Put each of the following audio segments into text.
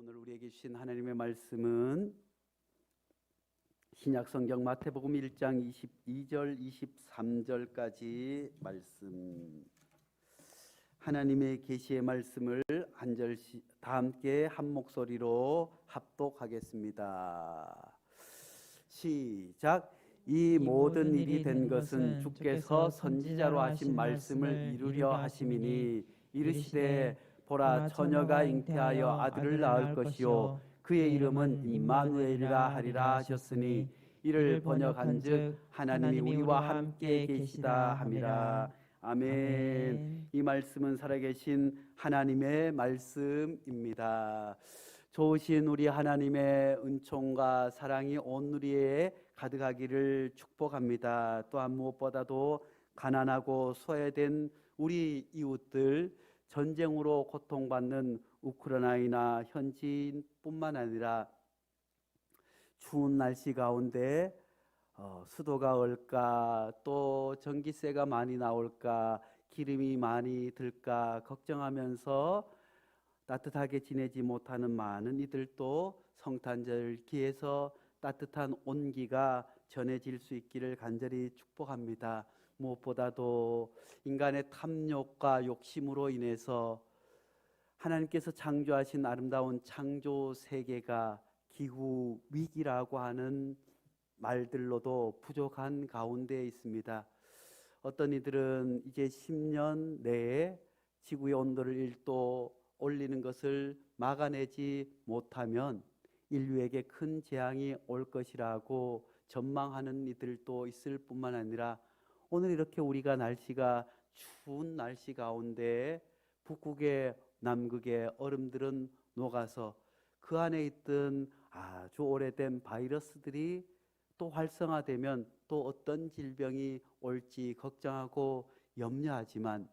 오늘 우리에게 주신 하나님의 말씀은 신약성경 마태복음 1장 22절 23절까지 말씀, 하나님의 계시의 말씀을 한 절씩 다 함께 한 목소리로 합독하겠습니다. 시작. 이 모든 일이 된 것은 주께서 선지자로 하신 말씀을 이루려 하심이니, 이르시되 보라, 처녀가 잉태하여 아들을 낳을 것이요 그의 이름은 임마누엘이라 하리라 하셨으니, 이를 번역한즉 하나님이 우리와 함께 계시다 함이라. 아멘. 이 말씀은 살아계신 하나님의 말씀입니다. 좋으신 우리 하나님의 은총과 사랑이 온 우리에 가득하기를 축복합니다. 또한 무엇보다도 가난하고 소외된 우리 이웃들, 전쟁으로 고통받는 우크라이나 현지인뿐만 아니라 추운 날씨 가운데 수도가 얼까, 또 전기세가 많이 나올까, 기름이 많이 들까 걱정하면서 따뜻하게 지내지 못하는 많은 이들도 성탄절 기해서 따뜻한 온기가 전해질 수 있기를 간절히 축복합니다. 무엇보다도 인간의 탐욕과 욕심으로 인해서 하나님께서 창조하신 아름다운 창조 세계가 기후 위기라고 하는 말들로도 부족한 가운데 있습니다. 어떤 이들은 이제 10년 내에 지구의 온도를 1도 올리는 것을 막아내지 못하면 인류에게 큰 재앙이 올 것이라고 전망하는 이들도 있을 뿐만 아니라, 오늘 이렇게 우리가 날씨가 추운 날씨 가운데 북극의 남극의 얼음들은 녹아서 그 안에 있던 아주 오래된 바이러스들이 또 활성화되면 또 어떤 질병이 올지 걱정하고 염려하지만,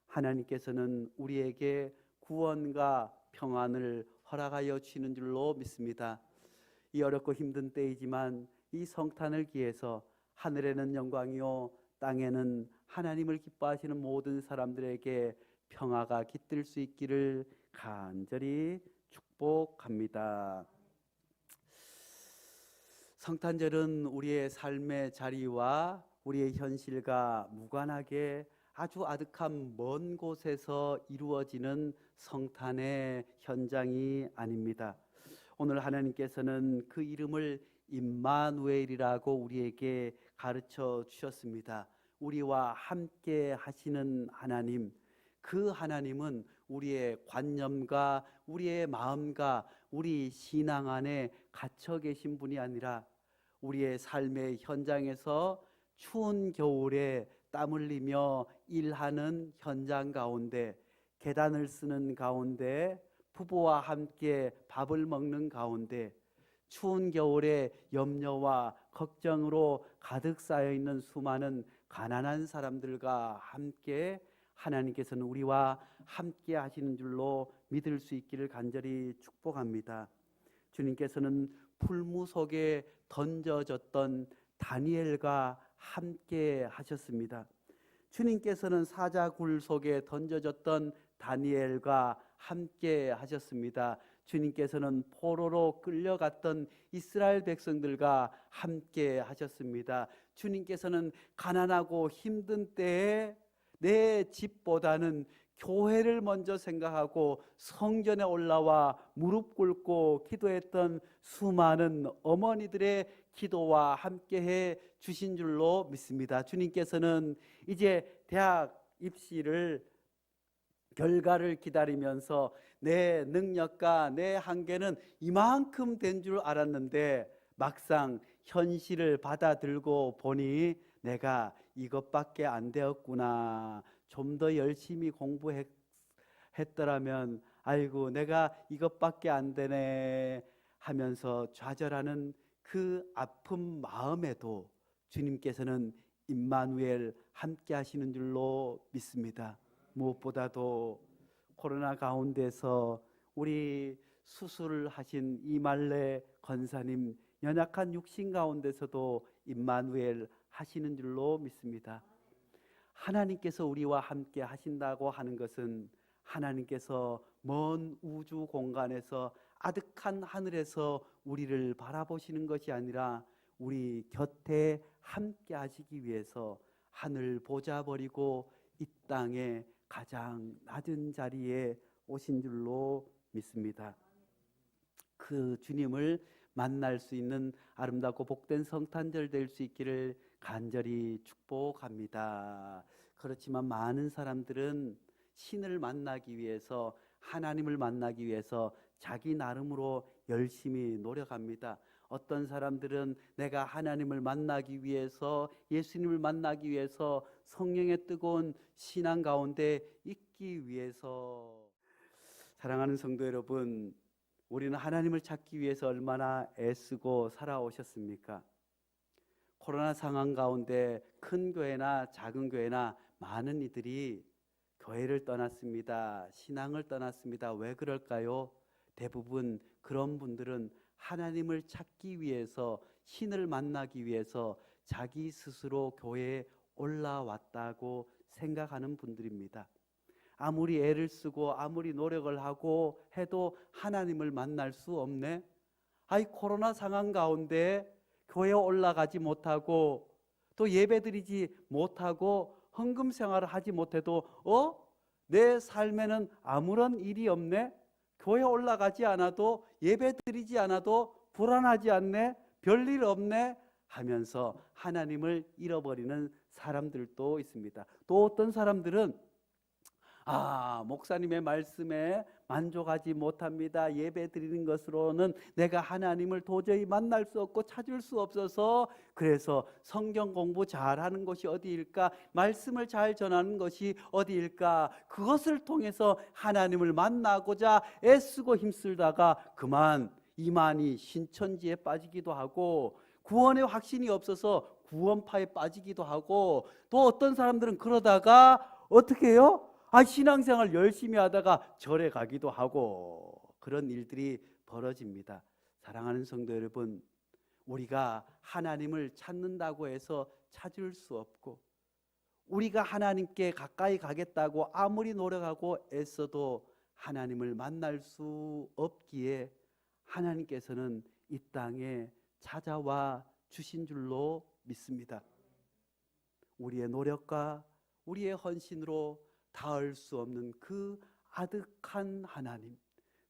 하나님께서는 우리에게 구원과 평안을 허락하여 주시는 줄로 믿습니다. 이 어렵고 힘든 때이지만 이 성탄을 기해서 하늘에는 영광이요 땅에는 하나님을 기뻐하시는 모든 사람들에게 평화가 깃들 수 있기를 간절히 축복합니다. 성탄절은 우리의 삶의 자리와 우리의 현실과 무관하게 아주 아득한 먼 곳에서 이루어지는 성탄의 현장이 아닙니다. 오늘 하나님께서는 그 이름을 임마누엘이라고 우리에게 가르쳐 주셨습니다. 우리와 함께 하시는 하나님, 그 하나님은 우리의 관념과 우리의 마음과 우리 신앙 안에 갇혀 계신 분이 아니라, 우리의 삶의 현장에서 추운 겨울에 땀 흘리며 일하는 현장 가운데, 계단을 쓰는 가운데, 부부와 함께 밥을 먹는 가운데, 추운 겨울에 염려와 걱정으로 가득 쌓여 있는 수많은 가난한 사람들과 함께 하나님께서는 우리와 함께 하시는 줄로 믿을 수 있기를 간절히 축복합니다. 주님께서는 풀무 속에 던져졌던 다니엘과 함께 하셨습니다. 주님께서는 사자굴 속에 던져졌던 다니엘과 함께 하셨습니다. 주님께서는 포로로 끌려갔던 이스라엘 백성들과 함께 하셨습니다. 주님께서는 가난하고 힘든 때에 내 집보다는 교회를 먼저 생각하고 성전에 올라와 무릎 꿇고 기도했던 수많은 어머니들의 기도와 함께해 주신 줄로 믿습니다. 주님께서는 이제 대학 입시를 결과를 기다리면서 내 능력과 내 한계는 이만큼 된 줄 알았는데, 막상 현실을 받아들고 보니 내가 이것밖에 안 되었구나, 좀 더 열심히 공부했더라면, 아이고 내가 이것밖에 안 되네 하면서 좌절하는 그 아픈 마음에도 주님께서는 임마누엘 함께 하시는 줄로 믿습니다. 무엇보다도 코로나 가운데서 우리 수술하신 이말레 권사님, 연약한 육신 가운데서도 임마누엘 하시는 줄로 믿습니다. 하나님께서 우리와 함께 하신다고 하는 것은, 하나님께서 먼 우주 공간에서 아득한 하늘에서 우리를 바라보시는 것이 아니라 우리 곁에 함께 하시기 위해서 하늘 보좌 버리고 이 땅에 가장 낮은 자리에 오신 줄로 믿습니다. 그 주님을 만날 수 있는 아름답고 복된 성탄절 될 수 있기를 간절히 축복합니다. 그렇지만 많은 사람들은 신을 만나기 위해서, 하나님을 만나기 위해서 자기 나름으로 열심히 노력합니다. 어떤 사람들은 내가 하나님을 만나기 위해서, 예수님을 만나기 위해서 성령의 뜨거운 신앙 가운데 있기 위해서. 사랑하는 성도 여러분, 우리는 하나님을 찾기 위해서 얼마나 애쓰고 살아오셨습니까? 코로나 상황 가운데 큰 교회나 작은 교회나 많은 이들이 교회를 떠났습니다. 신앙을 떠났습니다. 왜 그럴까요? 대부분 그런 분들은 하나님을 찾기 위해서, 신을 만나기 위해서 자기 스스로 교회에 올라왔다고 생각하는 분들입니다. 아무리 애를 쓰고 아무리 노력을 하고 해도 하나님을 만날 수 없네. 코로나 상황 가운데 교회에 올라가지 못하고 또 예배드리지 못하고 헌금 생활을 하지 못해도 내 삶에는 아무런 일이 없네. 교회 올라가지 않아도 예배드리지 않아도 불안하지 않네. 별일 없네 하면서 하나님을 잃어버리는 사람들도 있습니다. 또 어떤 사람들은 목사님의 말씀에 만족하지 못합니다. 예배 드리는 것으로는 내가 하나님을 도저히 만날 수 없고 찾을 수 없어서, 그래서 성경 공부 잘하는 것이 어디일까? 말씀을 잘 전하는 것이 어디일까? 그것을 통해서 하나님을 만나고자 애쓰고 힘쓰다가 그만 이만희 신천지에 빠지기도 하고, 구원의 확신이 없어서 구원파에 빠지기도 하고, 또 어떤 사람들은 그러다가 어떻게 해요? 신앙생활 열심히 하다가 절에 가기도 하고, 그런 일들이 벌어집니다. 사랑하는 성도 여러분, 우리가 하나님을 찾는다고 해서 찾을 수 없고, 우리가 하나님께 가까이 가겠다고 아무리 노력하고 애써도 하나님을 만날 수 없기에 하나님께서는 이 땅에 찾아와 주신 줄로 믿습니다. 우리의 노력과 우리의 헌신으로 닿을 수 없는 그 아득한 하나님,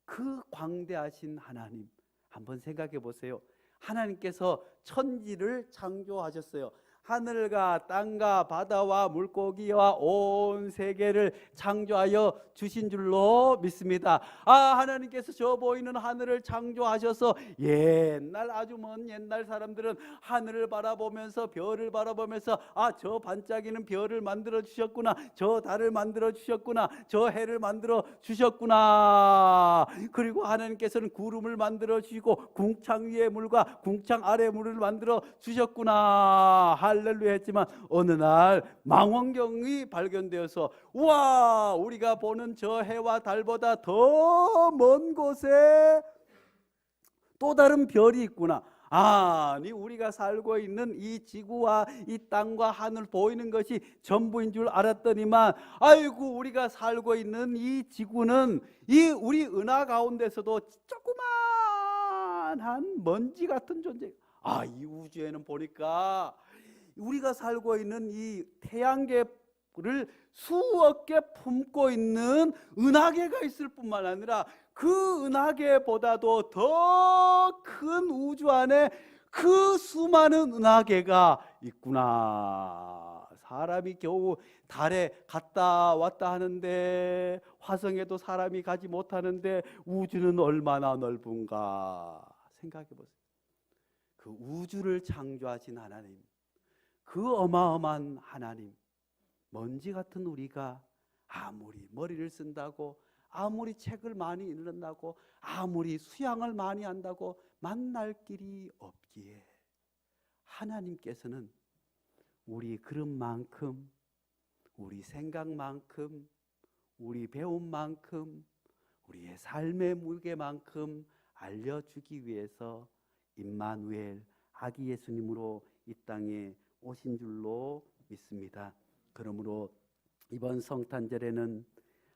그 광대하신 하나님, 한번 생각해 보세요. 하나님께서 천지를 창조하셨어요. 하늘과 땅과 바다와 물고기와 온 세계를 창조하여 주신 줄로 믿습니다. 하나님께서 저 보이는 하늘을 창조하셔서, 옛날 아주 먼 옛날 사람들은 하늘을 바라보면서, 별을 바라보면서 저 반짝이는 별을 만들어 주셨구나, 저 달을 만들어 주셨구나, 저 해를 만들어 주셨구나. 그리고 하나님께서는 구름을 만들어 주시고 궁창 위의 물과 궁창 아래 물을 만들어 주셨구나, 할렐루야 했지만, 어느 날 망원경이 발견되어서 우와, 우리가 보는 저 해와 달보다 더 먼 곳에 또 다른 별이 있구나. 우리가 살고 있는 이 지구와 이 땅과 하늘 보이는 것이 전부인 줄 알았더니만, 우리가 살고 있는 이 지구는 이 우리 은하 가운데서도 조그만한 먼지 같은 존재. 이 우주에는 보니까 우리가 살고 있는 이 태양계를 수억 개 품고 있는 은하계가 있을 뿐만 아니라 그 은하계보다도 더 큰 우주 안에 그 수많은 은하계가 있구나. 사람이 겨우 달에 갔다 왔다 하는데, 화성에도 사람이 가지 못하는데 우주는 얼마나 넓은가 생각해 보세요. 그 우주를 창조하신 하나님, 그 어마어마한 하나님, 먼지 같은 우리가 아무리 머리를 쓴다고, 아무리 책을 많이 읽는다고, 아무리 수양을 많이 한다고 만날 길이 없기에, 하나님께서는 우리 그릇만큼, 우리 생각만큼, 우리 배움만큼, 우리의 삶의 무게만큼 알려주기 위해서 임마누엘, 아기 예수님으로 이 땅에 오신 줄로 믿습니다. 그러므로 이번 성탄절에는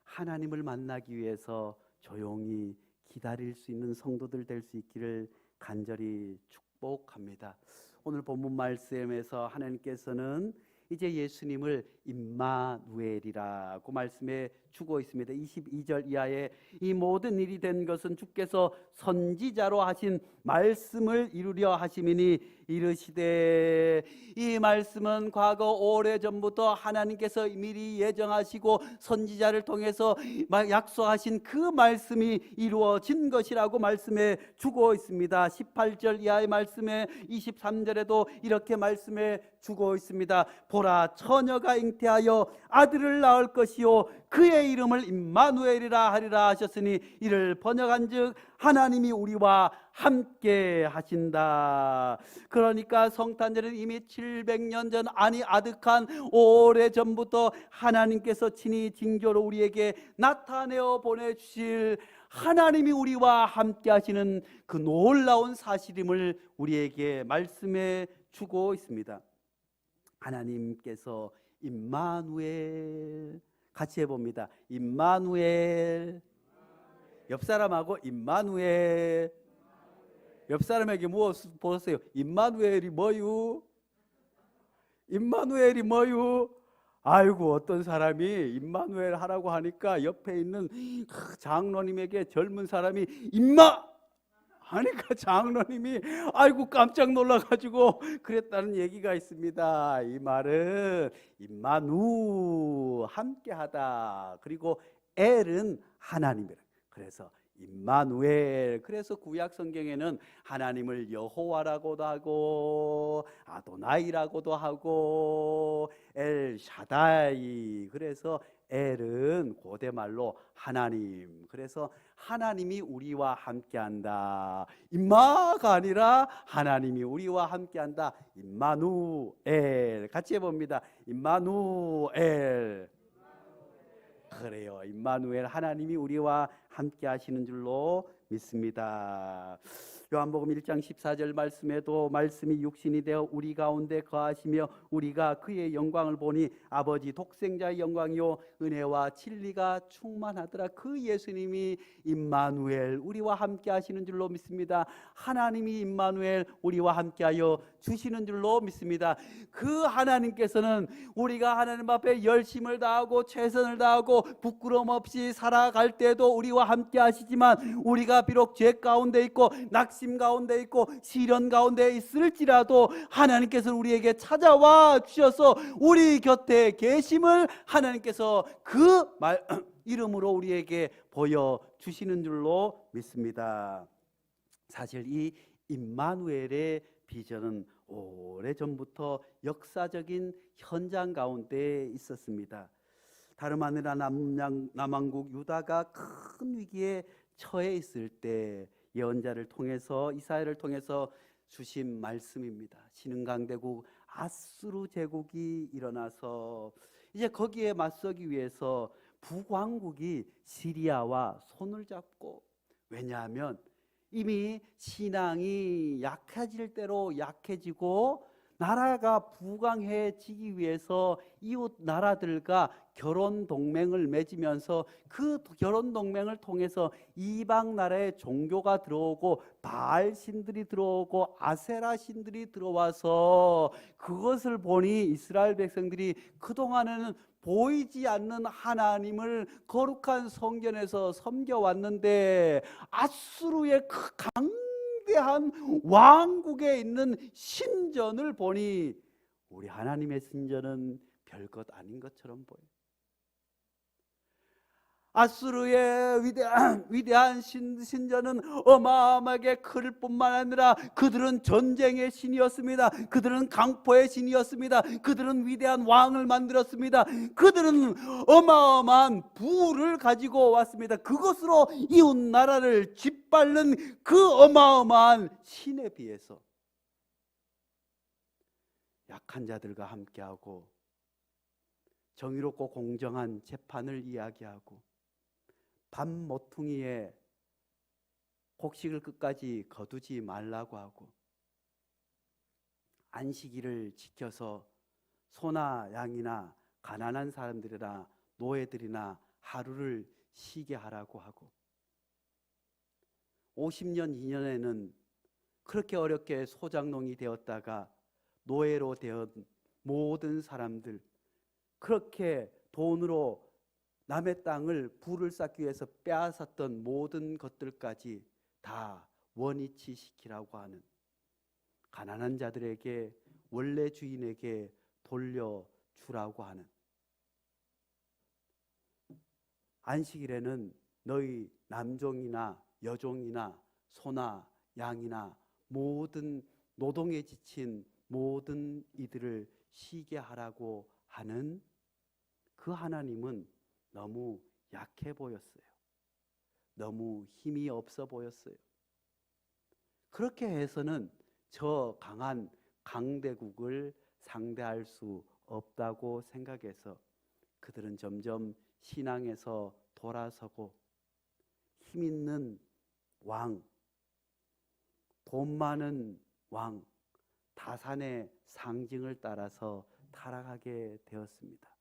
하나님을 만나기 위해서 조용히 기다릴 수 있는 성도들 될 수 있기를 간절히 축복합니다. 오늘 본문 말씀에서 하나님께서는 이제 예수님을 임마누엘이라고 말씀해 주고 있습니다. 22절 이하에 이 모든 일이 된 것은 주께서 선지자로 하신 말씀을 이루려 하심이니 이르시되, 이 말씀은 과거 오래전부터 하나님께서 미리 예정하시고 선지자를 통해서 약속하신 그 말씀이 이루어진 것이라고 말씀해 주고 있습니다. 18절 이하의 말씀에 23절에도 이렇게 말씀해 주고 있습니다. 보라, 처녀가 잉태하여 아들을 낳을 것이요 그의 이름을 임마누엘이라 하리라 하셨으니 이를 번역한즉 하나님이 우리와 함께 하신다. 그러니까 성탄절은 이미 700년 전, 아니 아득한 오래전부터 하나님께서 친히 징조로 우리에게 나타내어 보내주실 하나님이 우리와 함께 하시는 그 놀라운 사실임을 우리에게 말씀해 주고 있습니다. 하나님께서 임마누엘, 같이 해봅니다. 임마누엘. 옆 사람하고 임마누엘. 옆 사람에게 무엇 보세요. 임마누엘이 뭐유? 임마누엘이 뭐유? 아이고, 어떤 사람이 임마누엘 하라고 하니까 옆에 있는 장로님에게 젊은 사람이 임마 하니까 장로님이 아이고 깜짝 놀라가지고 그랬다는 얘기가 있습니다. 이 말은 임마누, 함께하다, 그리고 엘은 하나님이라. 그래서 임마누엘. 그래서 구약 성경에는 하나님을 여호와라고도 하고 아도나이라고도 하고 엘샤다이. 그래서 엘은 고대 말로 하나님. 그래서 하나님이 우리와 함께한다. 임마가 아니라 하나님이 우리와 함께한다. 임마누엘. 같이 해봅니다. 임마누엘. 그래요. 임마누엘, 하나님이 우리와 함께 하시는 줄로 믿습니다. 요한복음 1장 14절 말씀에도 말씀이 육신이 되어 우리 가운데 거하시며 우리가 그의 영광을 보니 아버지 독생자의 영광이요 은혜와 진리가 충만하더라. 그 예수님이 임마누엘, 우리와 함께 하시는 줄로 믿습니다. 하나님이 임마누엘, 우리와 함께하여 주시는 줄로 믿습니다. 그 하나님께서는 우리가 하나님 앞에 열심을 다하고 최선을 다하고 부끄럼 없이 살아갈 때도 우리와 함께 하시지만, 우리가 비록 죄 가운데 있고 낙심 가운데 있고 시련 가운데 있을지라도 하나님께서는 우리에게 찾아와 주셔서 우리 곁에 계심을 하나님께서 그 이름으로 우리에게 보여주시는 줄로 믿습니다. 사실 이 임마누엘의 비전은 오래전부터 역사적인 현장 가운데 있었습니다. 다름 아니라 남왕국 유다가 큰 위기에 처해 있을 때 예언자를 통해서, 이사야를 통해서 주신 말씀입니다. 신흥강대국 아수르 제국이 일어나서 이제 거기에 맞서기 위해서 북왕국이 시리아와 손을 잡고, 왜냐하면 이미 신앙이 약해질 대로 약해지고 나라가 부강해지기 위해서 이웃 나라들과 결혼 동맹을 맺으면서 그 결혼 동맹을 통해서 이방 나라의 종교가 들어오고 바알 신들이 들어오고 아세라 신들이 들어와서 그것을 보니 이스라엘 백성들이 그동안에는 보이지 않는 하나님을 거룩한 성전에서 섬겨왔는데 아수르의 강대한 왕국에 있는 신전을 보니 우리 하나님의 신전은 별것 아닌 것처럼 보여요. 아수르의 위대한 신전은 어마어마하게 클 뿐만 아니라 그들은 전쟁의 신이었습니다. 그들은 강포의 신이었습니다. 그들은 위대한 왕을 만들었습니다. 그들은 어마어마한 부를 가지고 왔습니다. 그것으로 이웃 나라를 짓밟는 그 어마어마한 신에 비해서 약한 자들과 함께하고 정의롭고 공정한 재판을 이야기하고 밤 모퉁이에 곡식을 끝까지 거두지 말라고 하고 안식일을 지켜서 소나 양이나 가난한 사람들이나 노예들이나 하루를 쉬게 하라고 하고 50년 이전에는 그렇게 어렵게 소장농이 되었다가 노예로 되었 모든 사람들, 그렇게 돈으로 남의 땅을 부를 쌓기 위해서 빼앗았던 모든 것들까지 다 원위치 시키라고 하는, 가난한 자들에게 원래 주인에게 돌려주라고 하는, 안식일에는 너희 남종이나 여종이나 소나 양이나 모든 노동에 지친 모든 이들을 쉬게 하라고 하는 그 하나님은 너무 약해 보였어요. 너무 힘이 없어 보였어요. 그렇게 해서는 저 강한 강대국을 상대할 수 없다고 생각해서 그들은 점점 신앙에서 돌아서고 힘 있는 왕, 돈 많은 왕, 다산의 상징을 따라서 타락하게 되었습니다.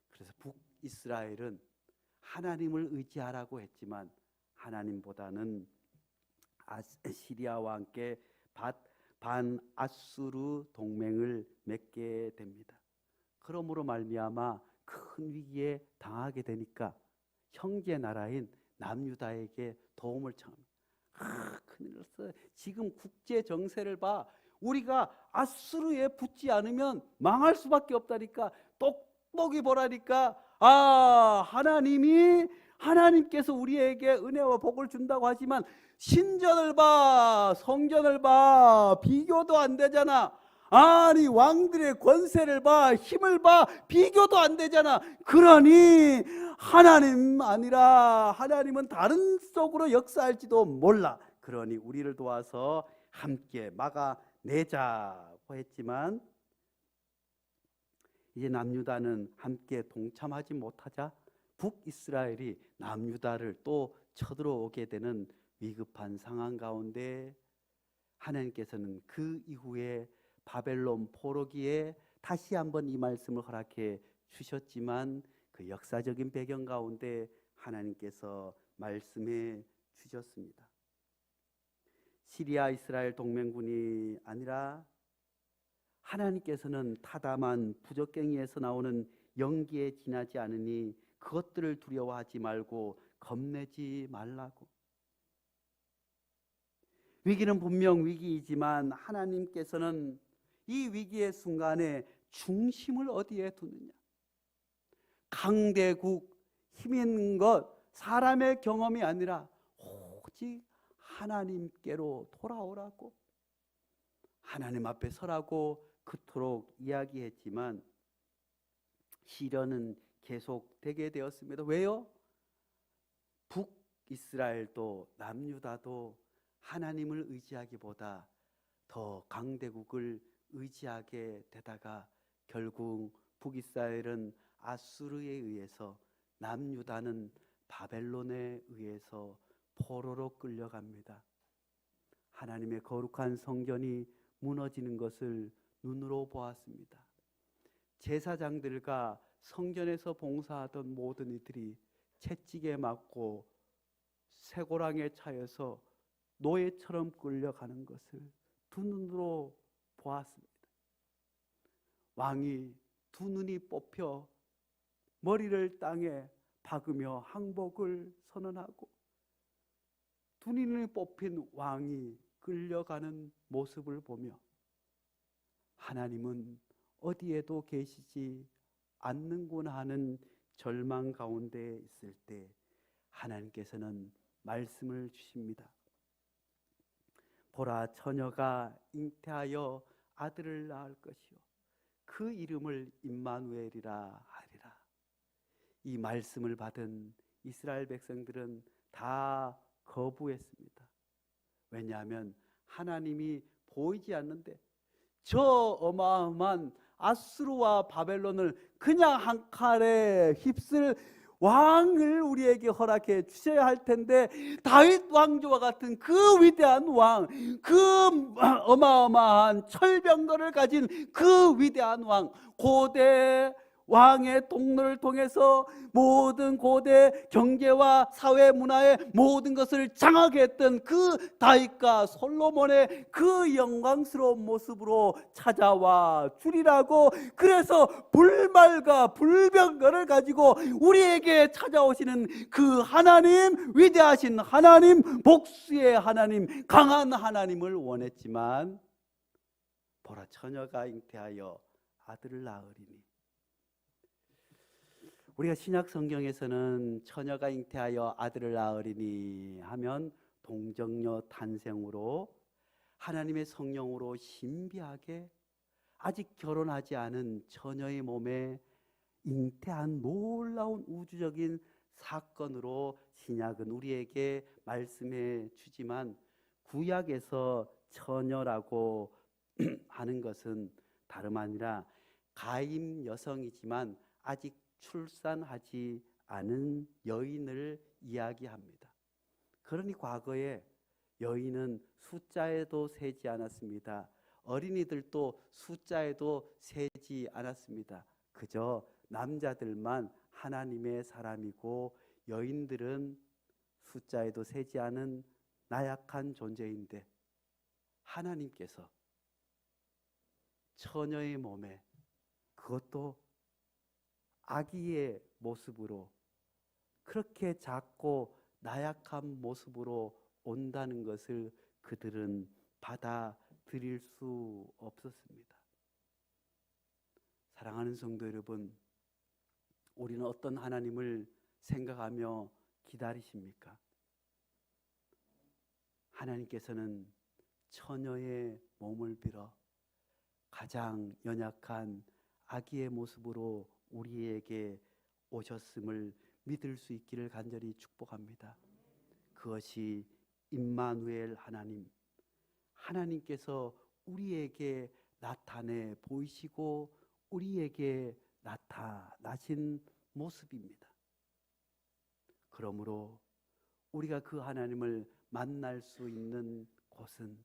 그래서 북이스라엘은 하나님을 의지하라고 했지만 하나님보다는 시리아와 함께 반아수르 동맹을 맺게 됩니다. 그러므로 말미암아 큰 위기에 당하게 되니까 형제 나라인 남유다에게 도움을 청합니다. 큰일 났어. 지금 국제 정세를 봐. 우리가 아수르에 붙지 않으면 망할 수밖에 없다니까. 똑똑히 보라니까. 하나님께서 우리에게 은혜와 복을 준다고 하지만 신전을 봐, 성전을 봐, 비교도 안 되잖아. 아니 왕들의 권세를 봐, 힘을 봐, 비교도 안 되잖아. 그러니 하나님 아니라 하나님은 다른 쪽으로 역사할지도 몰라. 그러니 우리를 도와서 함께 막아내자고 했지만 이제 남유다는 함께 동참하지 못하자 북이스라엘이 남유다를 또 쳐들어오게 되는 위급한 상황 가운데 하나님께서는 그 이후에 바벨론 포로기에 다시 한번 이 말씀을 허락해 주셨지만 그 역사적인 배경 가운데 하나님께서 말씀해 주셨습니다. 시리아 이스라엘 동맹군이 아니라 하나님께서는 타담한 부적갱이에서 나오는 연기에 지나지 않으니 그것들을 두려워하지 말고 겁내지 말라고. 위기는 분명 위기이지만 하나님께서는 이 위기의 순간에 중심을 어디에 두느냐? 강대국, 힘 있는 것, 사람의 경험이 아니라 오직 하나님께로 돌아오라고, 하나님 앞에 서라고 그토록 이야기했지만 시련은 계속되게 되었습니다. 왜요? 북이스라엘도 남유다도 하나님을 의지하기보다 더 강대국을 의지하게 되다가 결국 북이스라엘은 아수르에 의해서, 남유다는 바벨론에 의해서 포로로 끌려갑니다. 하나님의 거룩한 성전이 무너지는 것을 눈으로 보았습니다. 제사장들과 성전에서 봉사하던 모든 이들이 채찍에 맞고 쇠고랑에 차여서 노예처럼 끌려가는 것을 두 눈으로 보았습니다. 왕이 두 눈이 뽑혀 머리를 땅에 박으며 항복을 선언하고 두 눈이 뽑힌 왕이 끌려가는 모습을 보며 하나님은 어디에도 계시지 않는구나 하는 절망 가운데 있을 때 하나님께서는 말씀을 주십니다. 보라, 처녀가 잉태하여 아들을 낳을 것이요 그 이름을 임마누엘이라 하리라. 이 말씀을 받은 이스라엘 백성들은 다 거부했습니다. 왜냐하면 하나님이 보이지 않는데 저 어마어마한 아수르와 바벨론을 그냥 한 칼에 휩쓸 왕을 우리에게 허락해 주셔야 할 텐데, 다윗 왕조와 같은 그 위대한 왕, 그 어마어마한 철병거를 가진 그 위대한 왕, 고대 왕의 통로를 통해서 모든 고대 경제와 사회 문화의 모든 것을 장악해 했던 그 다윗과 솔로몬의 그 영광스러운 모습으로 찾아와 주리라고. 그래서 불말과 불병거를 가지고 우리에게 찾아오시는 그 하나님, 위대하신 하나님, 복수의 하나님, 강한 하나님을 원했지만 보라, 처녀가 잉태하여 아들을 낳으리니. 우리가 신약 성경에서는 처녀가 잉태하여 아들을 낳으리니 하면 동정녀 탄생으로 하나님의 성령으로 신비하게 아직 결혼하지 않은 처녀의 몸에 잉태한 놀라운 우주적인 사건으로 신약은 우리에게 말씀해 주지만, 구약에서 처녀라고 하는 것은 다름 아니라 가임 여성이지만 아직 출산하지 않은 여인을 이야기합니다. 그러니 과거에 여인은 숫자에도 세지 않았습니다. 어린이들도 숫자에도 세지 않았습니다. 그저 남자들만 하나님의 사람이고 여인들은 숫자에도 세지 않은 나약한 존재인데, 하나님께서 처녀의 몸에, 그것도 아기의 모습으로, 그렇게 작고 나약한 모습으로 온다는 것을 그들은 받아들일 수 없었습니다. 사랑하는 성도 여러분, 우리는 어떤 하나님을 생각하며 기다리십니까? 하나님께서는 처녀의 몸을 빌어 가장 연약한 아기의 모습으로 우리에게 오셨음을 믿을 수 있기를 간절히 축복합니다. 그것이 임마누엘 하나님, 하나님께서 우리에게 나타내 보이시고 우리에게 나타나신 모습입니다. 그러므로 우리가 그 하나님을 만날 수 있는 곳은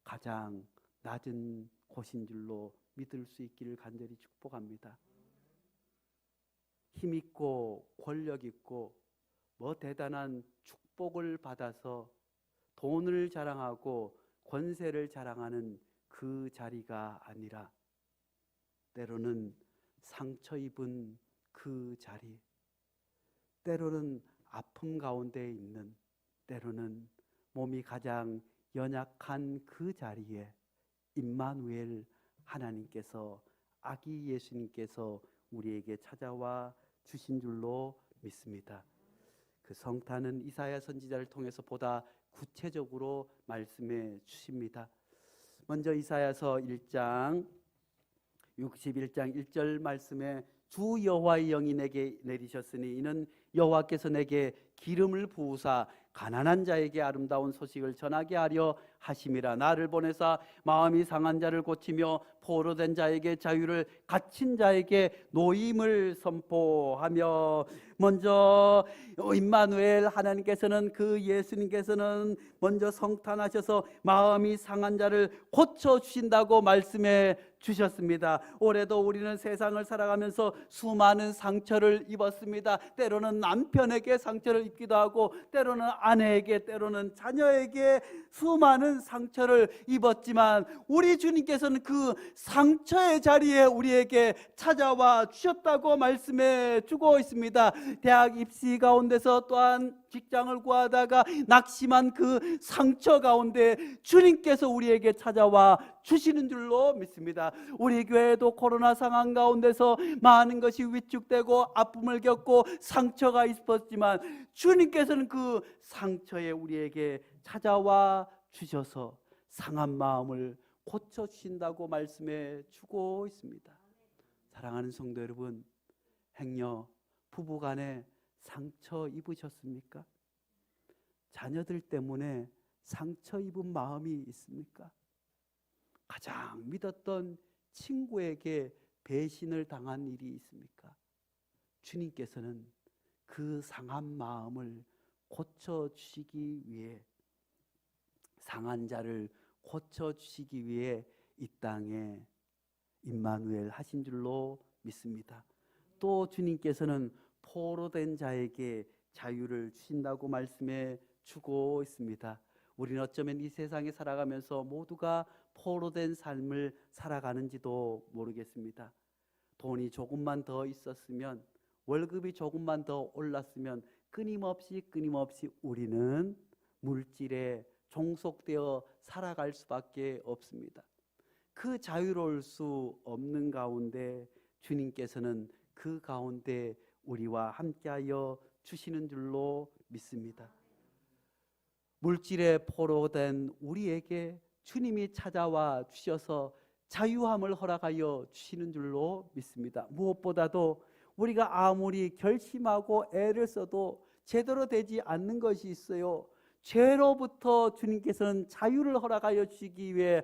가장 낮은 곳인 줄로 믿을 수 있기를 간절히 축복합니다. 힘있고 권력있고 대단한 축복을 받아서 돈을 자랑하고 권세를 자랑하는 그 자리가 아니라, 때로는 상처 입은 그 자리, 때로는 아픔 가운데 있는, 때로는 몸이 가장 연약한 그 자리에 임마누엘 하나님께서, 아기 예수님께서 우리에게 찾아와 주신 줄로 믿습니다. 그 성탄은 이사야 선지자를 통해서 보다 구체적으로 말씀해 주십니다. 먼저 이사야서 1장 61장 1절 말씀에 주 여호와의 영이 내게 내리셨으니 이는 여호와께서 내게 기름을 부으사 가난한 자에게 아름다운 소식을 전하게 하려 하심이라. 나를 보내사 마음이 상한 자를 고치며 포로된 자에게 자유를, 갇힌 자에게 노임을 선포하며. 먼저 임마누엘 하나님께서는, 그 예수님께서는 먼저 성탄하셔서 마음이 상한 자를 고쳐주신다고 말씀해 주셨습니다. 올해도 우리는 세상을 살아가면서 수많은 상처를 입었습니다. 때로는 남편에게 상처를 입기도 하고, 때로는 아내에게, 때로는 자녀에게 수많은 상처를 입었지만 우리 주님께서는 그 상처의 자리에 우리에게 찾아와 주셨다고 말씀해 주고 있습니다. 대학 입시 가운데서, 또한 직장을 구하다가 낙심한 그 상처 가운데 주님께서 우리에게 찾아와 주시는 줄로 믿습니다. 우리 교회도 코로나 상황 가운데서 많은 것이 위축되고 아픔을 겪고 상처가 있었지만 주님께서는 그 상처에 우리에게 찾아와 주셔서 상한 마음을 고쳐주신다고 말씀해 주고 있습니다. 사랑하는 성도 여러분, 행여 부부간에 상처 입으셨습니까? 자녀들 때문에 상처 입은 마음이 있습니까? 가장 믿었던 친구에게 배신을 당한 일이 있습니까? 주님께서는 그 상한 마음을 고쳐주시기 위해, 상한 자를 고쳐주시기 위해 이 땅에 임마누엘 하신 줄로 믿습니다. 또 주님께서는 포로된 자에게 자유를 주신다고 말씀해 주고 있습니다. 우리는 어쩌면 이 세상에 살아가면서 모두가 포로된 삶을 살아가는지도 모르겠습니다. 돈이 조금만 더 있었으면, 월급이 조금만 더 올랐으면 끊임없이 우리는 물질에 종속되어 살아갈 수밖에 없습니다. 그 자유로울 수 없는 가운데 주님께서는 그 가운데 우리와 함께하여 주시는 줄로 믿습니다. 물질에 포로된 우리에게 주님이 찾아와 주셔서 자유함을 허락하여 주시는 줄로 믿습니다. 무엇보다도 우리가 아무리 결심하고 애를 써도 제대로 되지 않는 것이 있어요. 죄로부터 주님께서는 자유를 허락하여 주시기 위해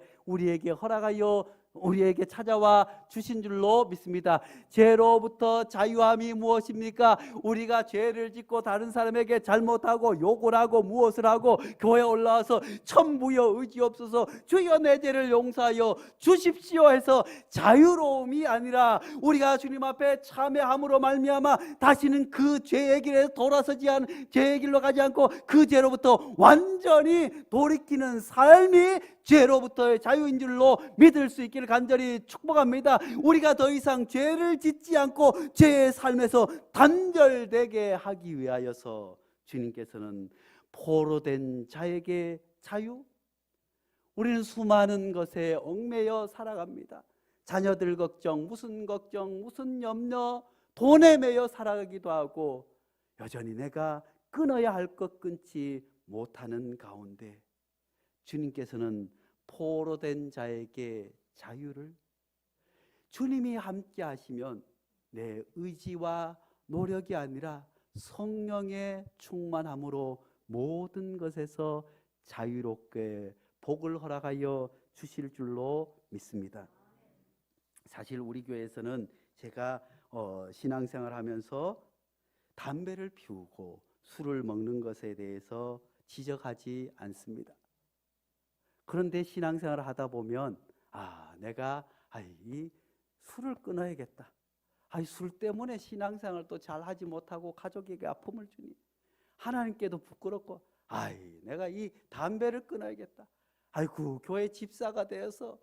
우리에게 찾아와 주신 줄로 믿습니다. 죄로부터 자유함이 무엇입니까? 우리가 죄를 짓고 다른 사람에게 잘못하고 욕을 하고 무엇을 하고 교회에 올라와서 천부여 의지없어서 주여 내 죄를 용서하여 주십시오 해서 자유로움이 아니라 우리가 주님 앞에 참회함으로 말미암아 다시는 그 죄의 길에 죄의 길로 가지 않고 그 죄로부터 완전히 돌이키는 삶이 죄로부터의 자유인 줄로 믿을 수 있기를 간절히 축복합니다. 우리가 더 이상 죄를 짓지 않고 죄의 삶에서 단절되게 하기 위하여서 주님께서는 포로된 자에게 자유, 우리는 수많은 것에 얽매여 살아갑니다. 자녀들 걱정, 무슨 염려, 돈에 매여 살아가기도 하고 여전히 내가 끊어야 할 것 끊지 못하는 가운데 주님께서는 포로된 자에게 자유를, 주님이 함께 하시면 내 의지와 노력이 아니라 성령의 충만함으로 모든 것에서 자유롭게 복을 허락하여 주실 줄로 믿습니다. 사실 우리 교회에서는 제가 신앙생활 하면서 담배를 피우고 술을 먹는 것에 대해서 지적하지 않습니다. 그런데 신앙생활을 하다 보면 내가 이 술을 끊어야겠다. 술 때문에 신앙생활도 잘 하지 못하고 가족에게 아픔을 주니 하나님께도 부끄럽고 내가 이 담배를 끊어야겠다. 교회 집사가 되어서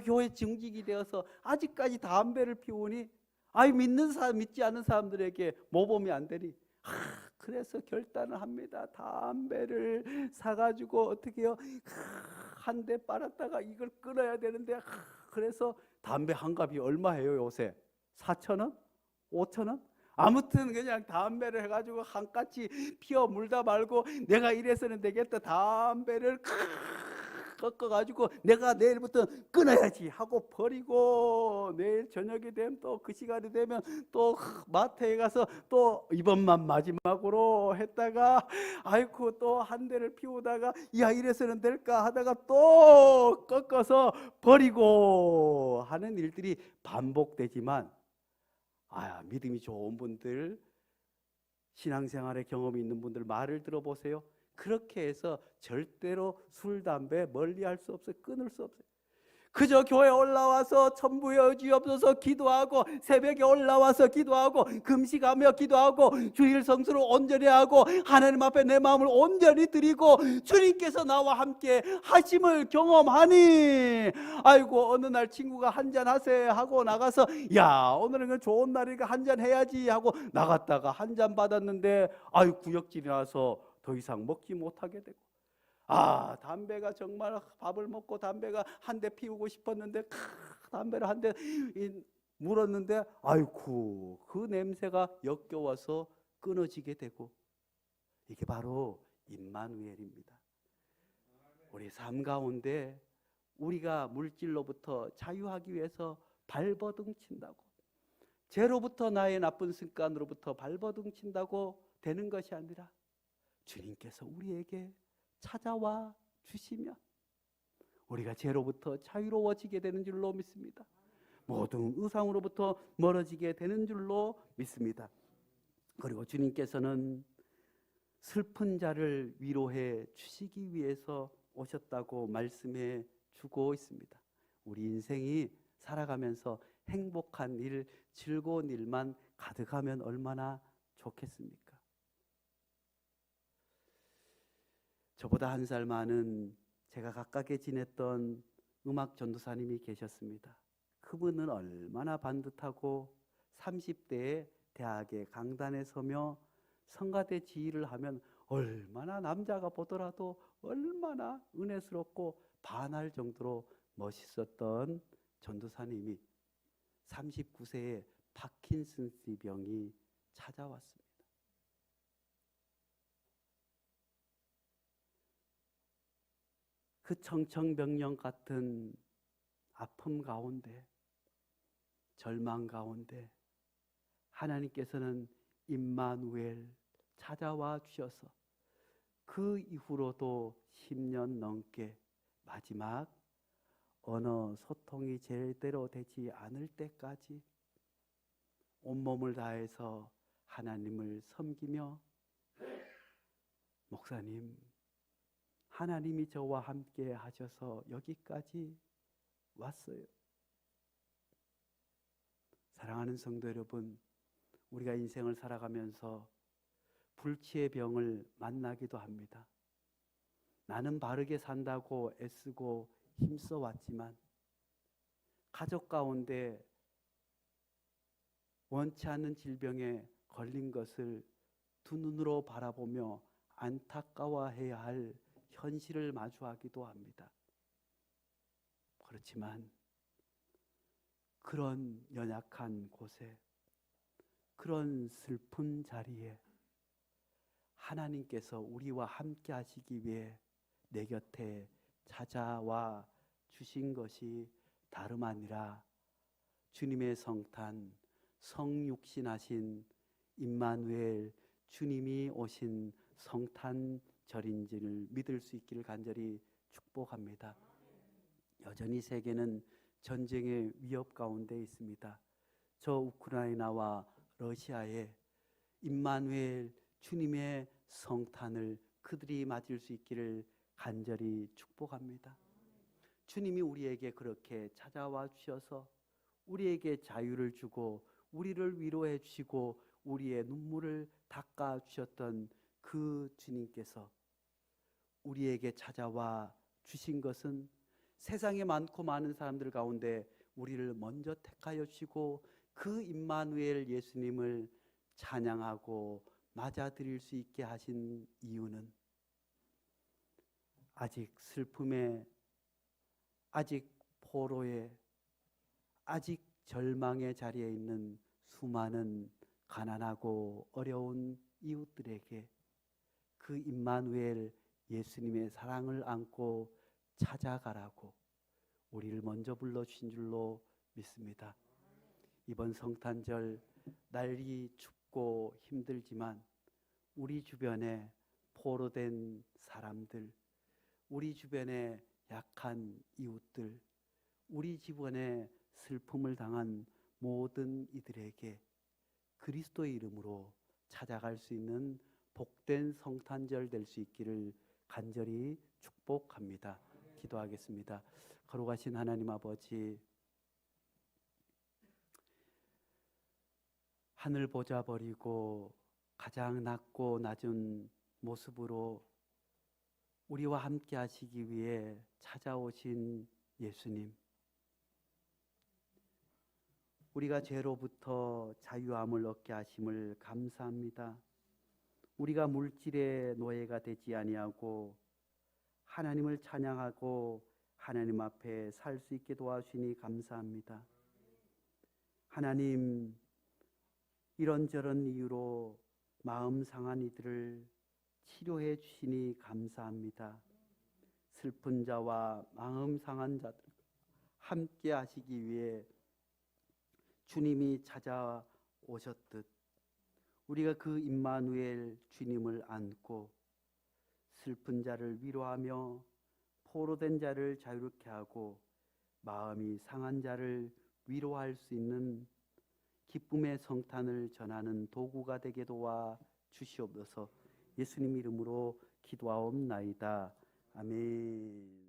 교회 증직이 되어서 아직까지 담배를 피우니 믿는 사람 믿지 않는 사람들에게 모범이 안 되니 그래서 결단을 합니다. 담배를 사가지고 어떻게 해요? 한 대 빨았다가 이걸 끊어야 되는데 그래서 담배 한 갑이 얼마예요 요새? 4,000원? 5,000원? 아무튼 그냥 담배를 해가지고 한까지 피워 물다 말고 내가 이래서는 되겠다. 담배를 꺾어가지고 내가 내일부터 끊어야지 하고 버리고 내일 저녁이 되면 또 그 시간이 되면 또 마트에 가서 또 이번만 마지막으로 했다가 또 한 대를 피우다가 이래서는 될까 하다가 또 꺾어서 버리고 하는 일들이 반복되지만 믿음이 좋은 분들, 신앙생활에 경험이 있는 분들 말을 들어보세요. 그렇게 해서 절대로 술, 담배 멀리할 수 없어요. 끊을 수 없어요. 그저 교회 올라와서 천부의 의지 없어서 기도하고 새벽에 올라와서 기도하고 금식하며 기도하고 주일 성수를 온전히 하고 하나님 앞에 내 마음을 온전히 드리고 주님께서 나와 함께 하심을 경험하니 어느 날 친구가 한잔 하세 하고 나가서 오늘은 좋은 날이니까 한잔 해야지 하고 나갔다가 한잔 받았는데 구역질이 나서 더 이상 먹지 못하게 되고 담배가 정말 밥을 먹고 담배가 한 대 피우고 싶었는데 담배를 한 대 물었는데 그 냄새가 역겨워서 끊어지게 되고 이게 바로 임마누엘입니다. 우리 삶 가운데 우리가 물질로부터 자유하기 위해서 발버둥 친다고 죄로부터 나의 나쁜 습관으로부터 발버둥 친다고 되는 것이 아니라 주님께서 우리에게 찾아와 주시면 우리가 죄로부터 자유로워지게 되는 줄로 믿습니다. 모든 의상으로부터 멀어지게 되는 줄로 믿습니다. 그리고 주님께서는 슬픈 자를 위로해 주시기 위해서 오셨다고 말씀해 주고 있습니다. 우리 인생이 살아가면서 행복한 일, 즐거운 일만 가득하면 얼마나 좋겠습니까? 저보다 한 살 많은 제가 가깝게 지냈던 음악 전도사님이 계셨습니다. 그분은 얼마나 반듯하고 30대에 대학의 강단에 서며 성가대 지휘를 하면 얼마나 남자가 보더라도 얼마나 은혜스럽고 반할 정도로 멋있었던 전도사님이 39세에 파킨슨스 병이 찾아왔습니다. 그 청천벽력 같은 아픔 가운데, 절망 가운데 하나님께서는 임마누엘 찾아와 주셔서 그 이후로도 10년 넘게 마지막 언어 소통이 제대로 되지 않을 때까지 온몸을 다해서 하나님을 섬기며, 목사님, 하나님이 저와 함께 하셔서 여기까지 왔어요. 사랑하는 성도 여러분, 우리가 인생을 살아가면서 불치의 병을 만나기도 합니다. 나는 바르게 산다고 애쓰고 힘써 왔지만 가족 가운데 원치 않는 질병에 걸린 것을 두 눈으로 바라보며 안타까워해야 할 현실을 마주하기도 합니다. 그렇지만 그런 연약한 곳에, 그런 슬픈 자리에 하나님께서 우리와 함께 하시기 위해 내 곁에 찾아와 주신 것이 다름 아니라 주님의 성탄, 성육신하신 임마누엘 주님이 오신 성탄절인지를 믿을 수 있기를 간절히 축복합니다. 여전히 세계는 전쟁의 위협 가운데 있습니다. 저 우크라이나와 러시아에 임마누엘 주님의 성탄을 그들이 맞을 수 있기를 간절히 축복합니다. 주님이 우리에게 그렇게 찾아와 주셔서 우리에게 자유를 주고 우리를 위로해 주시고 우리의 눈물을 닦아 주셨던 그 주님께서 우리에게 찾아와 주신 것은 세상에 많고 많은 사람들 가운데 우리를 먼저 택하여 주시고 그 임마누엘 예수님을 찬양하고 맞아들일 수 있게 하신 이유는 아직 슬픔에, 아직 포로에, 아직 절망의 자리에 있는 수많은 가난하고 어려운 이웃들에게 그 임마누엘 예수님의 사랑을 안고 찾아가라고 우리를 먼저 불러주신 줄로 믿습니다. 이번 성탄절 날이 춥고 힘들지만 우리 주변에 포로된 사람들, 우리 주변에 약한 이웃들, 우리 주변에 슬픔을 당한 모든 이들에게 그리스도의 이름으로 찾아갈 수 있는 복된 성탄절 될 수 있기를 간절히 축복합니다. 기도하겠습니다. 거룩하신 하나님 아버지, 하늘 보자 버리고 가장 낮고 낮은 모습으로 우리와 함께 하시기 위해 찾아오신 예수님, 우리가 죄로부터 자유함을 얻게 하심을 감사합니다. 우리가 물질의 노예가 되지 아니하고 하나님을 찬양하고 하나님 앞에 살 수 있게 도와주시니 감사합니다. 하나님, 이런저런 이유로 마음 상한 이들을 치료해 주시니 감사합니다. 슬픈 자와 마음 상한 자들 함께 하시기 위해 주님이 찾아오셨듯 우리가 그 임마누엘 주님을 안고 슬픈 자를 위로하며 포로된 자를 자유롭게 하고 마음이 상한 자를 위로할 수 있는 기쁨의 성탄을 전하는 도구가 되게 도와 주시옵소서. 예수님 이름으로 기도하옵나이다. 아멘.